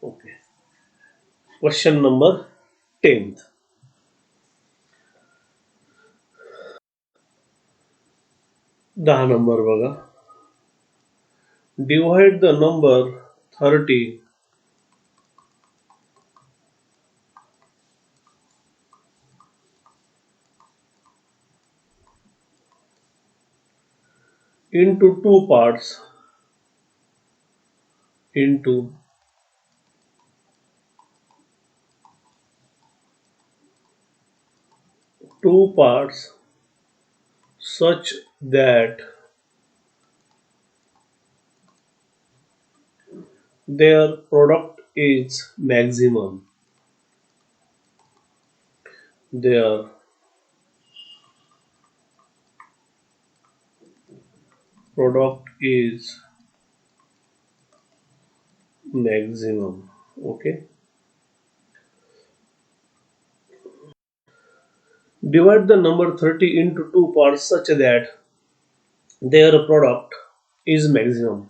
Okay. Question number 10th. 10 number बघा. Divide the number 30 into two parts. Into two parts such that their product is maximum. Their product is maximum. Okay. Divide the number 30 into two parts such that their product is maximum.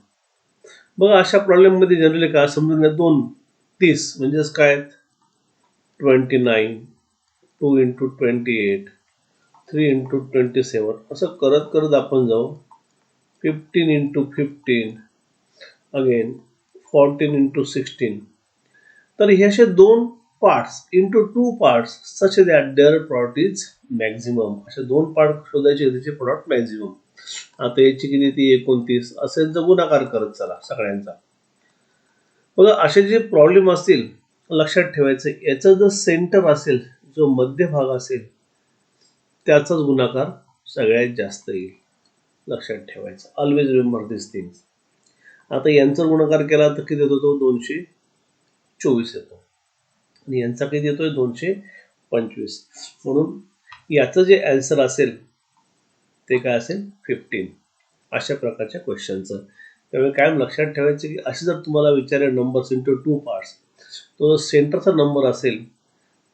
बघा अशा problem मध्ये generally काय समजून घ्या 30 म्हणजेच काय 29, 2 into 28, 3 into 27 असं करत करत आपण जाऊ 15 into 15, अगेन 14 into 16. तर हे असे दोन parts into two parts such that their product is maximum. असे दोन पार्ट शोधायचे त्याचे प्रॉडक्ट मॅक्झिमम. आता याची किती ती 29 असेल तर गुणाकार करत चला सगळ्यांचा. बघा असे जे प्रॉब्लेम असतील लक्षात ठेवायचं याचा जो सेंटर असेल जो मध्यभाग असेल त्याचाच गुणाकार सगळ्यात जास्त येईल. लक्षात ठेवायचं. Always remember this things. आता यांचा गुणाकार केला तर किती येतो तो 224 येतो आणि यांचा किती येतोय 225. म्हणून याचं जे आन्सर असेल ते काय असेल 15. अशा प्रकारच्या क्वेश्चनचं. त्यामुळे कायम लक्षात ठेवायचं की असे जर तुम्हाला विचारले नंबर्स इंटू टू पार्ट्स तो सेंटरचा नंबर असेल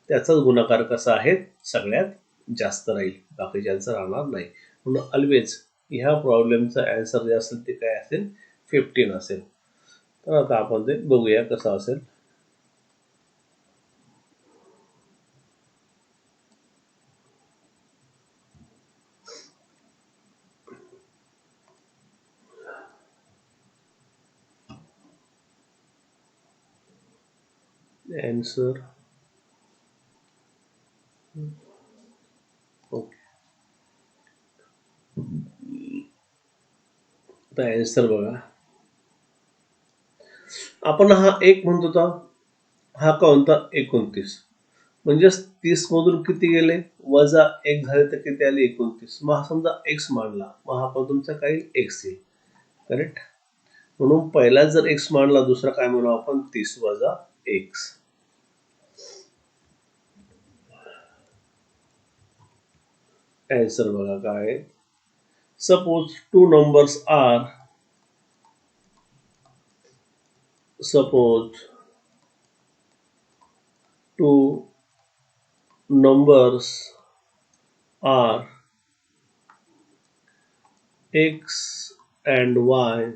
त्याचाच गुणाकार कसा आहे सगळ्यात जास्त राहील बाकीच्यांचं राहणार नाही. म्हणून ऑलवेज ह्या प्रॉब्लेमचा आन्सर जे असेल ते काय असेल 15 असेल. तर आता आपण ते बघूया कसं असेल. Answer okay. आता आन्सर बघा. आपण हा एक म्हणत होता हा का होता 29 म्हणजेच 30 मधून किती गेले वजा 1 झाले तर किती आले 29. मग हा समजा एक्स मांडला मग हा पण तुमचा काही एक्स येईल. करेक्ट. म्हणून पहिला जर एक्स मांडला दुसरा काय म्हणू आपण 30 वजा एक्स. आन्सर बघा काय. Suppose two numbers are suppose two numbers are x and y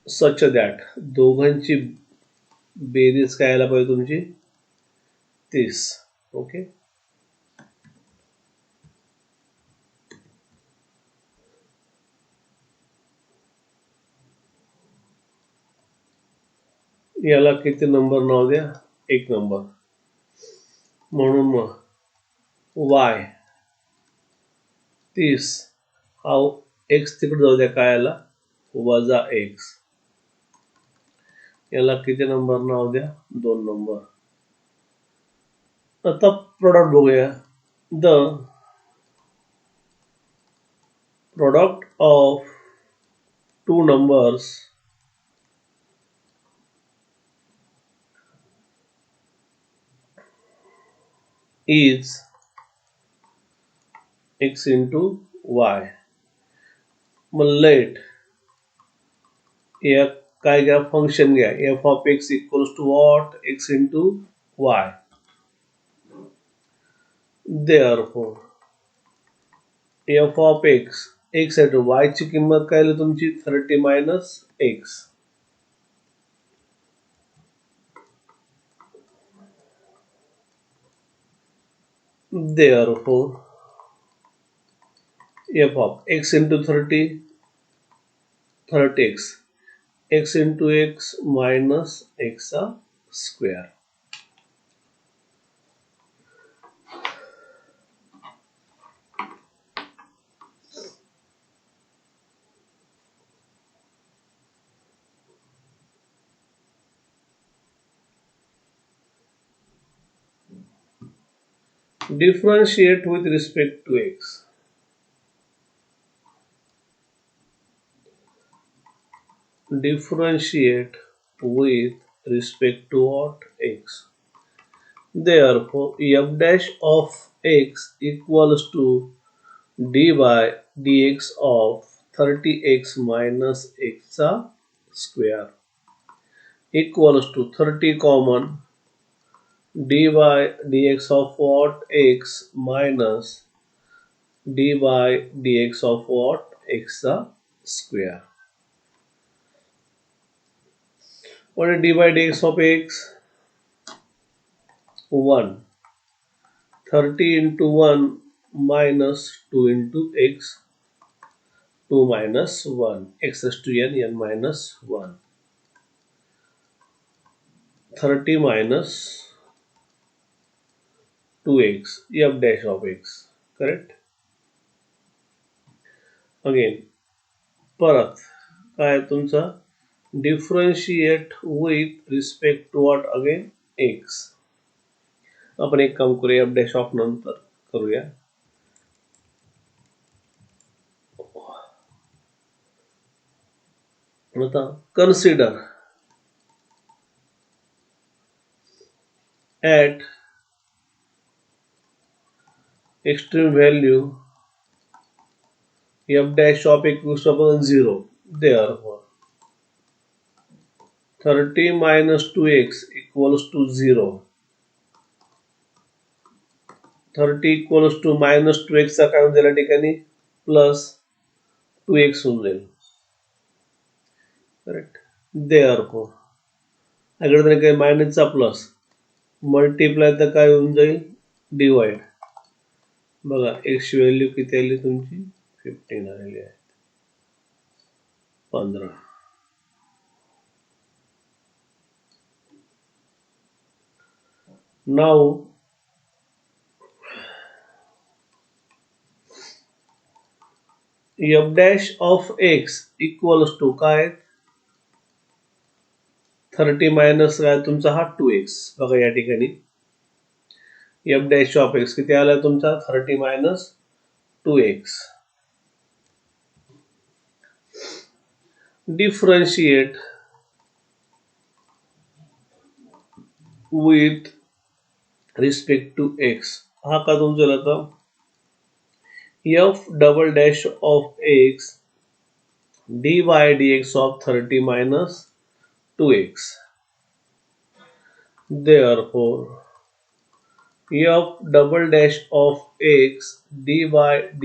such that दोघांची बेरीज काय यायला पाहिजे तुमची 30. ओके. याला किती नंबर नाव द्या 1 नंबर. म्हणून मग y 30 हा x तिकडे जाऊ द्या काय याला वजा x. याला किती नंबर नाव द्या 2 नंबर. आता प्रोडक्ट बघूया. The product of two numbers is x into y. मग लेट या काय घ्या फंक्शन घ्या f of x equals to what x into y. Therefore f of x x into y ची किंमत काय आली तुमची 30 minus x. Therefore, f of x into 30, 30x, x into x minus x square. Differentiate with respect to x. Differentiate with respect to what? X. Therefore, f dash of x equals to dy dx of 30x minus x square equals to 30 common dy dx of what? X minus dy dx of what? X square. What is dy dx of x? 1. 30 into 1 minus 2 into x, 2 minus 1, x raised to n minus 1. 30 minus 2x, f dash of x, correct? Again, परत काय तुमचा differentiate with respect to what again x. आपण एक काम करूया, f dash of नंतर करूया. आता consider at extreme value f dash of equals to 0. Therefore, 30 minus 2x equals to 0. 30 equals to minus 2x चा काय होऊन जाईल या ठिकाणी प्लस 2x होऊन जाईल. करेक्ट. Therefore, अगोदर काय मायनसचा प्लस मल्टिप्लाय तर काय होऊन जाईल डिवाइड. बघा x ची व्हॅल्यू किती आली तुमची 15 आलेली आहे. 15. Now f dash of x equals to काय 30 मायनस काय तुमचा हा 2x. बघा या ठिकाणी f dash of x किती आला तुमचा 30 minus 2x. Differentiate with respect to x. हा का तुमचा आता f double dash of x dy dx of 30 minus 2x. Therefore, f double dash of x dy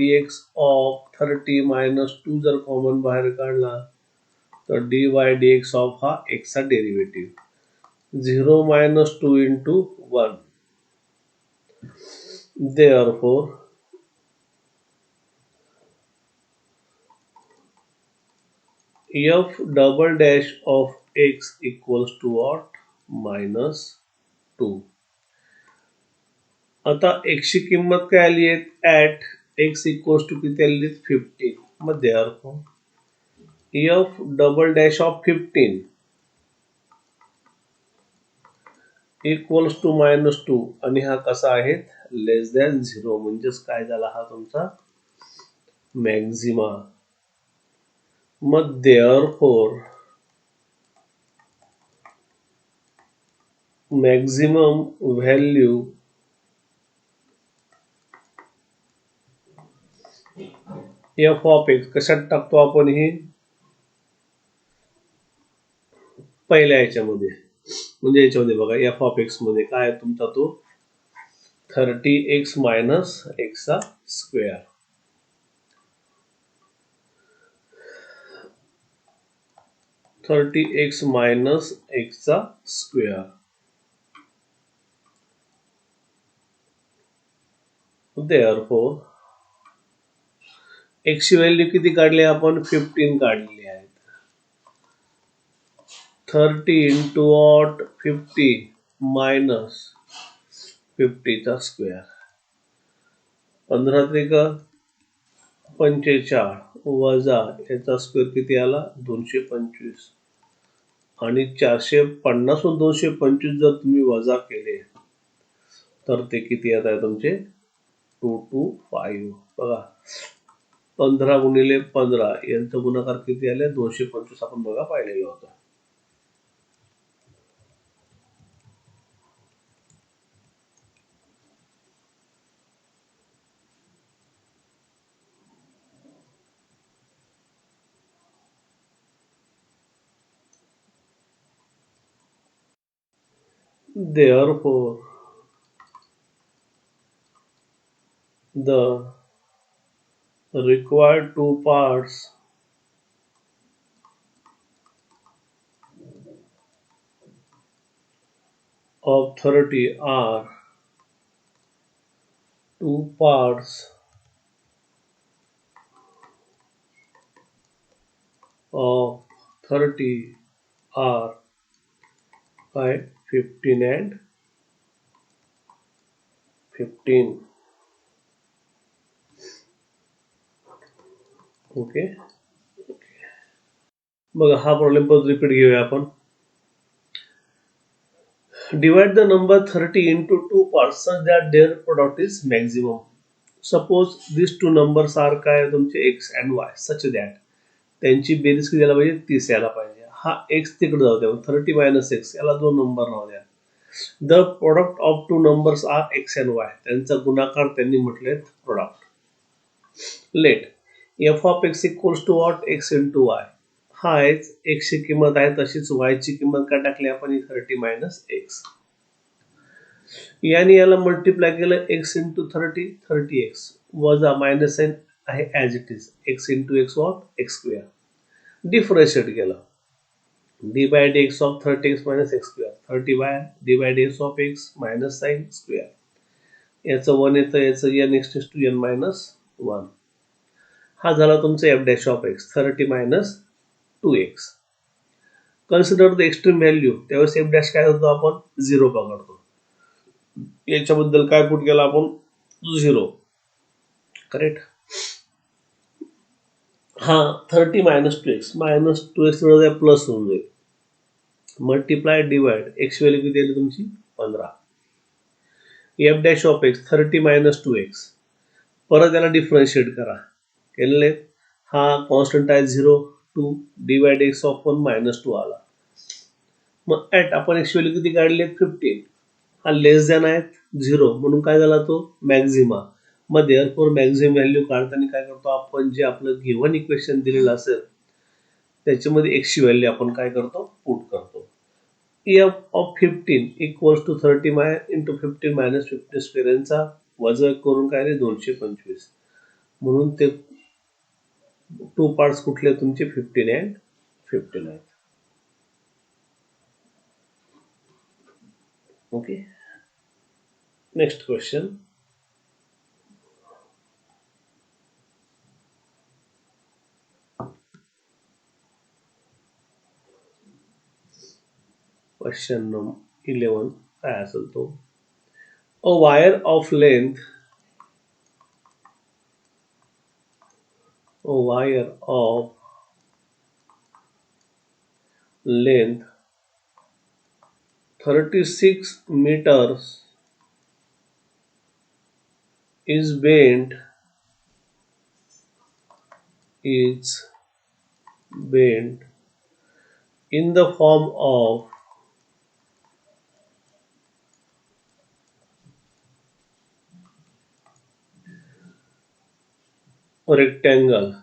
dx of 30 minus 2 जर common बाहेर काढला तर dy dx of हा x चा derivative 0 minus 2 into 1. Therefore, f double dash of x equals to what? Minus 2. आता x ची किंमत काय आली आहे ऍट x इक्वल्स टू किती आली 15. मग therefore f double dash of 15 equals to minus 2 आणि हा कसा आहे लेस दॅन 0 म्हणजेच काय झाला हा तुमचा मॅक्झिमा. मग therefore maximum value f of x कशात टाकतो आपण ही पहिल्या याच्यामध्ये म्हणजे याच्यामध्ये बघा f ऑफ x मध्ये काय तुमचा तो 30x मायनस x चा स्क्वेअर. x मायनस x चा स्क्वेअर Therefore, x ची व्हॅल्यू किती काढली आपण 15 काढलेली आहे. 30 into what 50 minus 50 चा स्क्वेअर 15 त्रिक 45 वजा याचा स्क्वेअर किती आला 225 आणि 450 व 225 जर तुम्ही वजा केले तर ते किती येत आहे तुमचे 225. बघा 15 गुणिले 15 यांचा गुणाकार किती आले 225 आपण बघा पाहिलेलं होतं. Therefore, the required two parts of 30 are two parts of 30 are by 15 and 15. Okay, मग हा प्रॉब्लेम परत रिपीट घेऊया आपण. Divide the number 30 into two parts such that their product is maximum. Suppose these two numbers are काय तुमचे x and y such that त्यांची berries किती यायला पाहिजे 30 यायला पाहिजे. हा x तिकडे जाऊ द्या 30 minus x याला दोन नंबर राहू द्या. The product of two numbers are x and y. त्यांचा गुणाकार त्यांनी म्हटलेत product. Let f of x equals to what x into y. हा x ची किंमत आहे तशीच y ची किंमत काय टाकली आपण 30 minus x. याने याला मल्टिप्लाय केलं x into 30 30x वजा मायनस साइन आहे as it is x into x what x square. Differentiate केलं d by dx of 30x minus x square 30 by d by dx of x minus sin square. याचं 1 येतं याचं n x to n minus 1. हा झाला तुमचा f dash of x 30 minus 2x. Consider the extreme value त्यावेळेस f dash काय होतो आपण 0 पकडतो. याच्याबद्दल काय पुट केला आपण 0 करेक्ट. हा 30 minus 2x minus 2x plus होऊन जाईल मल्टिप्लाय डिवाइड x व्हॅल्यू किती आली तुमची 15. f dash of x 30 minus 2x परत याला डिफरन्शिएट करा केलेले हा कॉन्स्टंट आहे 0 2 डिवाइड x ऑफ 1 minus 2 आला. मग ऍट आपण x व्हॅल्यू किती काढली 15 हा लेस दॅन आहे 0 म्हणून काय झाला तो मॅक्झिमा. मग देअरफॉर मॅक्झिमम व्हॅल्यू काढताना काय करतो आपण जे आपलं गिव्हन इक्वेशन दिलेलं असेल त्याच्यामध्ये x ची व्हॅल्यू आपण काय करतो पुट करतो. f of 15 equals to 30 into 15 minus 15 square यांचा वजा करून काय रे 225 म्हणून ते टू पार्ट्स कुठले तुमचे 15 and 15 आहेत. Okay, next question. Question number 11 काय असेल तो a wire of length length 36 meters is bent in the form of a rectangle.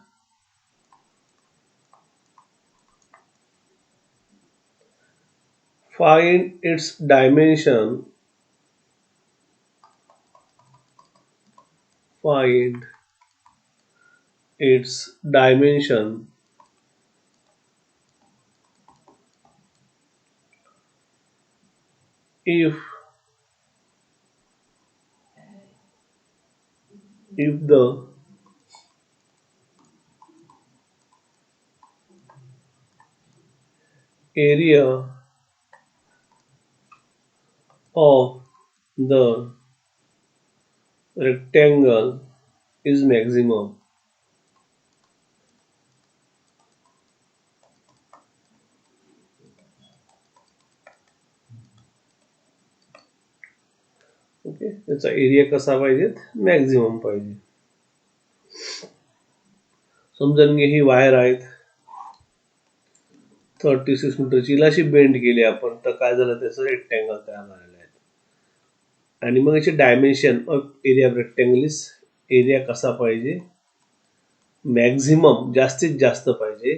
Find its dimension. Find its dimension if if the area of the rectangle is maximum. Okay, त्याचा area कसा पाहिजे, maximum पाहिजे. समजून घे ही wire आहेत 36 मीटरची, हिला अशी bend केली आपण तर काय झालं, त्याचं रेक्टँगल तयार झालेलं आहे. आणि मग याचे dimension of area of rectangle is, area कसा पाहिजे, मॅक्झिमम जास्तीत जास्त पाहिजे.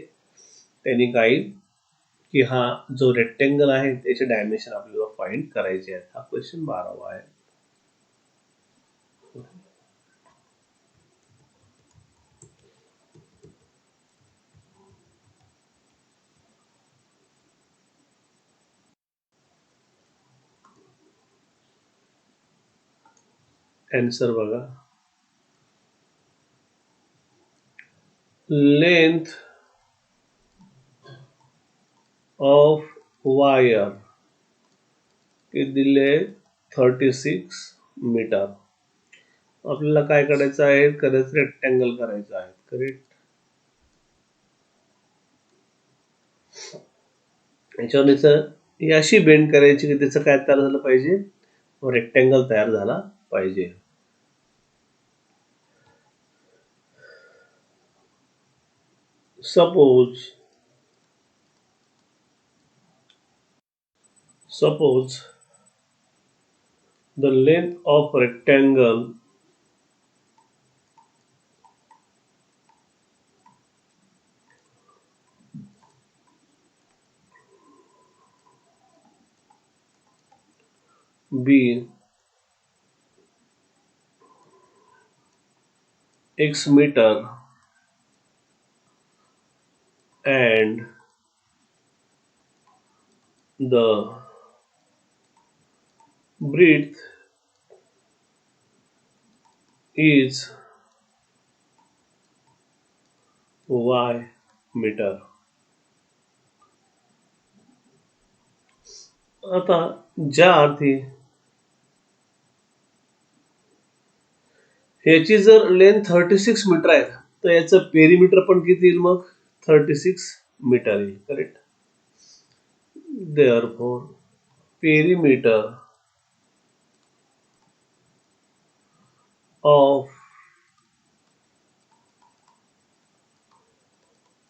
त्यांनी काय की हा जो रेक्टँगल आहे त्याचे डायमेन्शन आपल्याला फाइंड करायचे आहेत. हा क्वेश्चन 12वा आहे. आन्सर बघा, लेंथ ऑफ वायर ते दिले 36 मीटर. आपल्याला काय करायचं आहे, करेक्ट रेक्टँगल करायचं आहे. करेक्ट, याच्यावर अशी बेंड करायची की त्याचं काय तयार झालं पाहिजे, रेक्टँगल तयार झाला पाहिजे. Suppose the length of rectangle be x meter and the breadth is y meter. आता ज्या अर्थी ह्याची जर लेंथ 36 मीटर आहे तर याचं पेरीमीटर पण किती येईल, मग 36 मीटर येईल. Correct, therefore perimeter of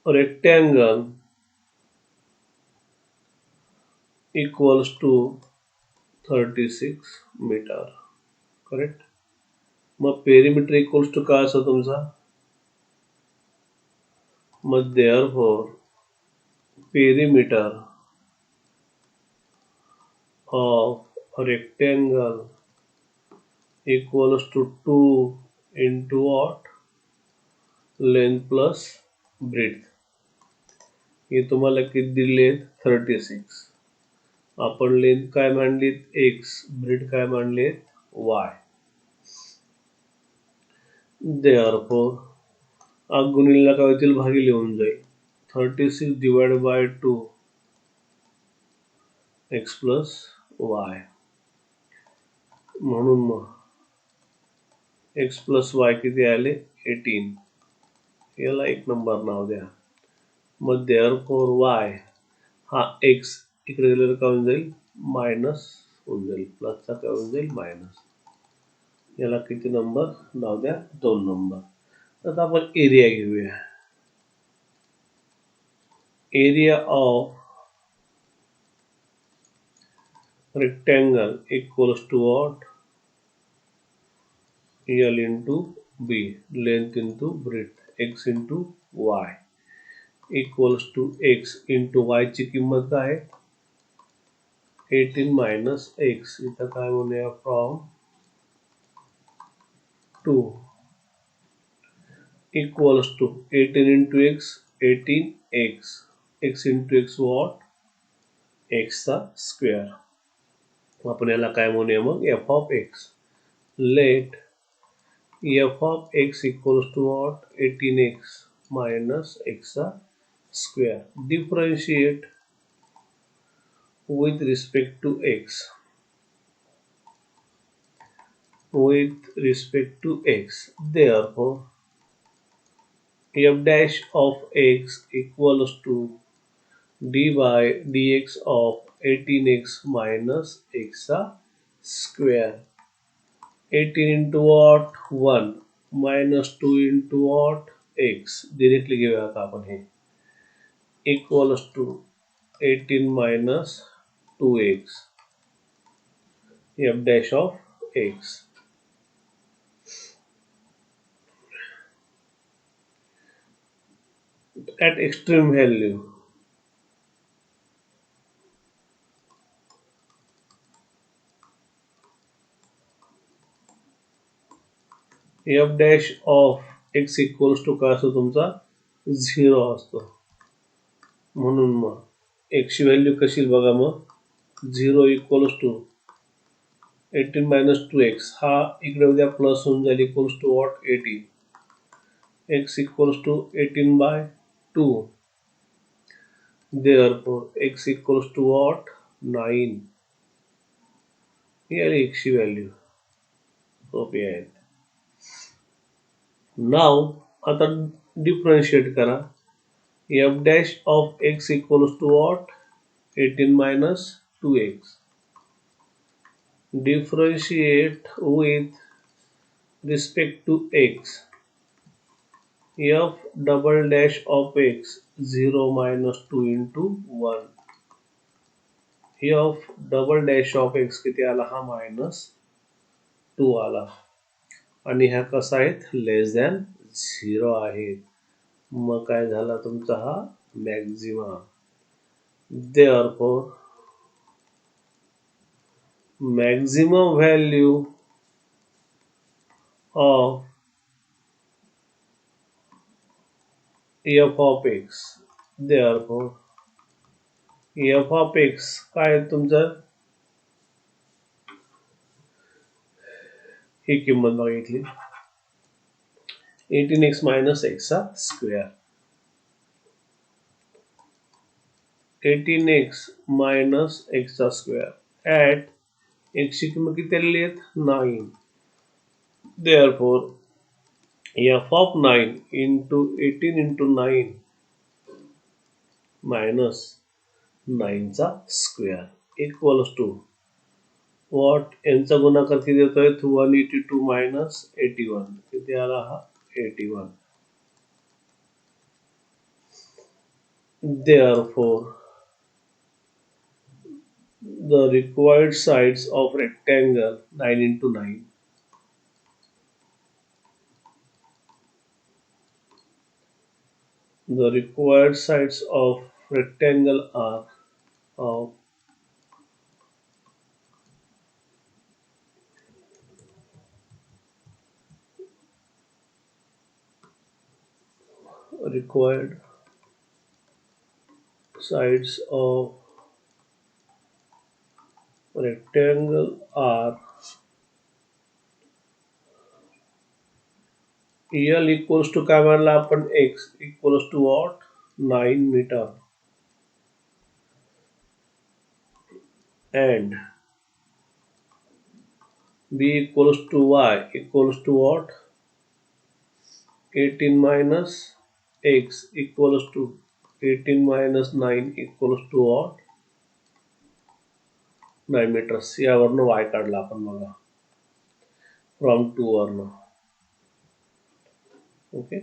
rectangle equals to 36 meter. Correct, मग पेरीमीटर इक्वल्स टू काय असं तुमचा, मग therefore perimeter of rectangle equals to 2 into what, length plus breadth. हे तुम्हाला किती दिले, 36. आपण लेंथ काय मांडलीत, x, ब्रेड काय मांडले, y. therefore गुणिलेला काय होतील, भागिले होऊन जाईल. 36 divided by 2 x plus y. म्हणून मग x plus y किती आले, 18. याला एक नंबर नाव द्या. मग therefore y हा x इकडे गेलेला काय होऊन जाईल, मायनस होऊन जाईल, प्लसचा काय होऊन जाईल, मायनस. याला किती नंबर नाव द्या, 2 नंबर. आता आपण एरिया घेऊया. Area of rectangle equals to what, L into B, length into breadth, x into y equals to x into y ची किंमत काय आहे, 18 minus x. इथं काय म्हणूया, from 2 equals to 18 into x, 18x, x into x what, x चा square. आपण याला काय म्हणूया मग, f of x. Let f of x equals to what? 18x minus x square. Differentiate with respect to x. With respect to x. Therefore, f dash of x equals to d by dx of 18x minus x square. 18 into what? 1 minus 2 into what? X. Directly घेऊया आता आपण हे equals to 18 minus 2x f dash of x at extreme value. f dash of x equals to काय असतो तुमचा 0 असतो. म्हणून मग x ची value कशी येईल बघा मग 0 इक्वल्स टू 18 minus 2x हा इकडे उद्या प्लस होऊन जाईल equals to what 18 x equals to 18 by 2. Therefore, x equals to what? 9. Here x value. सोपी आहे. Now, आता differentiate करा. f dash of x equals to what? 18 minus 2x. Differentiate with respect to x. F double dash of x 0 minus 2 into 1. F double dash of x किती आला हा -2 आला आणि ह्या कसा आहेत लेस दॅन 0 आहेत. मग काय झाला तुमचा हा Maxima. Therefore maximum value of f of x. Therefore f of x काय आहे तुमचं ही किंमत बघितली 18x minus x square. 18x minus x square at x ची किंमत किती आलेली आहे 9. Therefore, f of 9 into 18 into 9 minus 9 चा स्क्वेअर इक्वल्स टू व्हॉट यांचा गुणाकार किती येतोय 182 minus 81 किती आला हा 81. Therefore, the required sides of rectangle 9 into 9 the required sides of rectangle are of required sides of rectangle are L equals to काय मानला आपण x equals to what 9 meter and b equals to y equals to what 18 minus x equals to 18 minus 9 equals to what 9 meters. यावरनं y काढला आपण बघा from 2 वरनं. Okay.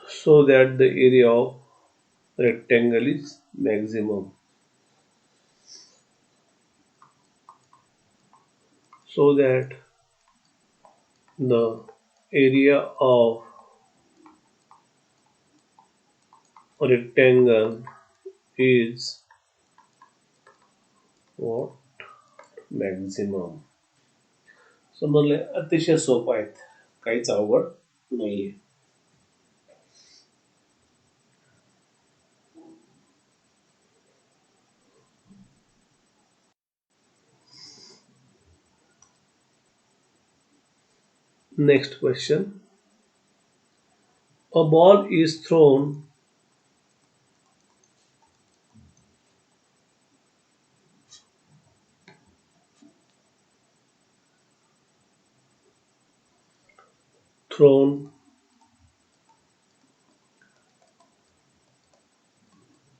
So that the area of rectangle is maximum. So that the area of rectangle is what maximum. समजले अतिशय सोपं आहेत काहीच अवघड नाहीये. Next question. A ball is thrown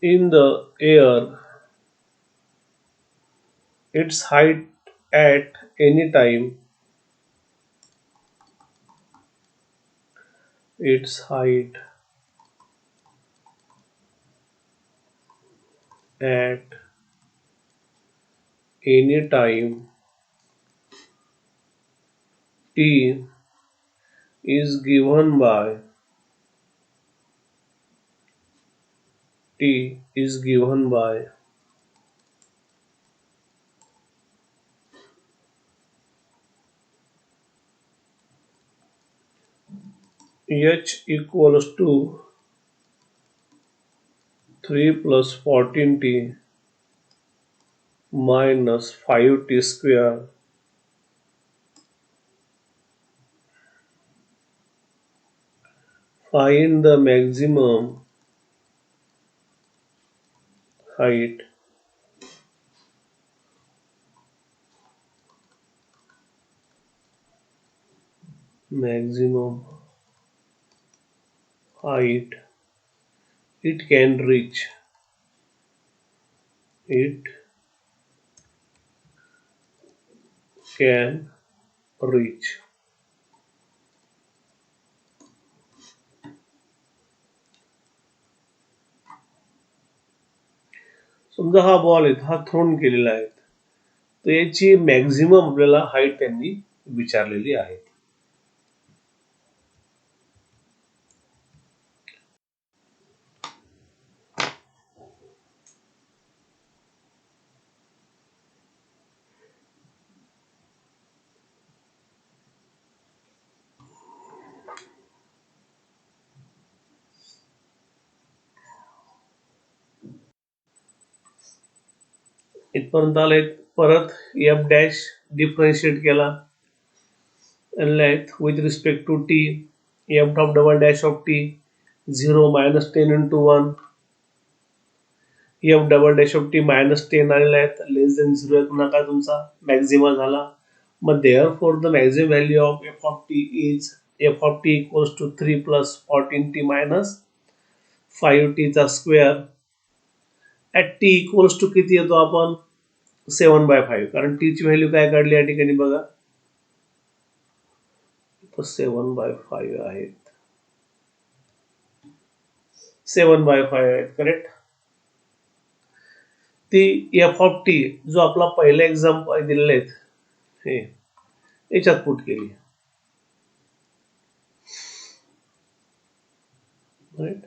in the air. Its height at any time. Its height at any time t is given by t is given by h equals to 3 plus 14t minus 5t square. Find the maximum height maximum height it can reach. It can reach. समजा हा ball आहे हा throne केलेला आहे तर याची maximum आपल्याला height त्यांनी विचारलेली आहे. इथपर्यंत आले. परत एफ डॅश डिफरन्शिएट केला with respect to t, f of double dash of t 0 minus 10 into 1, f double dash of t minus 10 आलेला आहे लेस देन 0 पुन्हा काय तुमचा मॅक्झिमा झाला. मग therefore the maximum value of f of t is f of t equals to 3 plus 14t minus 5t चा square at t equals to किती येतो आपण 7/5 कारण t ची व्हॅल्यू काय काढली या ठिकाणी बघा 7/5 आहेत. 7/5 आहेत करेक्ट. ती एफ ऑफ टी जो आपला पहिला एक्झाम्पल दिलेले आहेत हे याच्यात पुट केली. Right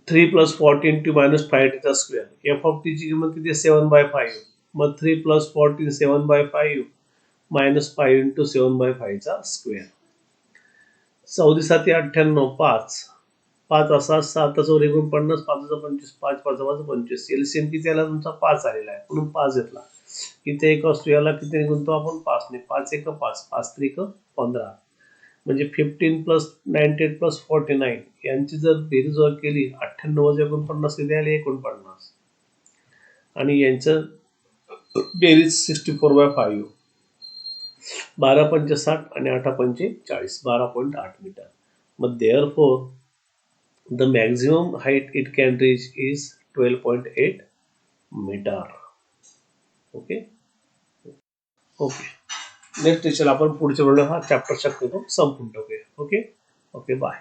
3 plus 14t minus 5t चा स्क्वेअर एफ ऑफ टी ची किंमत किती 7/5 मग 3 plus 14 7/5 minus 5 into 7/5 चा स्क्वेअर 14×7 = 5 5 असा 7 49 5 25 5 5 25 एलसीएम किती आला तुमचा 5 आलेला आहे म्हणून 5 घेतला. इथे एक असतो याला किती गुणतो आपण 5 ने 5 1 5 5 3 15 म्हणजे 15 प्लस 98 प्लस 49 यांची जर बेरीज केली 98 + 49 किती आले 49 आणि यांचं बेरीज 64/5 12 पंचे 60 आणि 8 पंचे 40 12.8 मीटर. मग therefore the maximum height it can reach is 12.8 meter. Okay okay next teacher आपण पुढच्या वेळेला हा चॅप्टर शक्यतो संपून टाकूया. Okay okay bye.